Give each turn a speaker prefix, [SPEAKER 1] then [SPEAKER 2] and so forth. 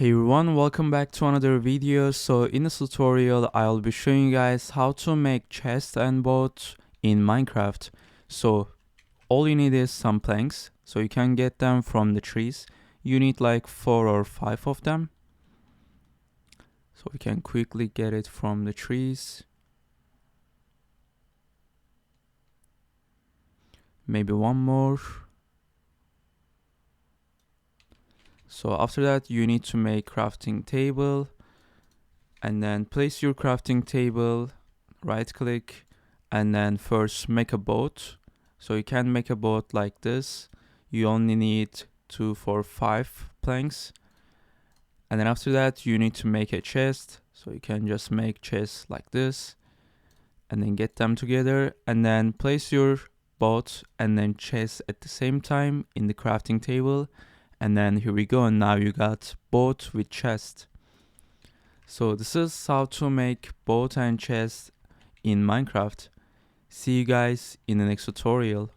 [SPEAKER 1] Hey everyone, welcome back to another video. So in this tutorial I'll be showing you guys how to make chest and boat in Minecraft. So all you need is some planks, so you can get them from the trees. You need like 4 or 5 of them, so we can quickly get it from the trees. Maybe one more. So after that you need to make crafting table, and then place your crafting table, right click, and then first make a boat. So you can make a boat like this. You only need 2, 4, 5 planks. And then after that you need to make a chest. So you can just make chests like this and then get them together, and then place your boat and then chest at the same time in the crafting table. And then here we go, and now you got boat with chest. So this is how to make boat and chest in Minecraft. See you guys in the next tutorial.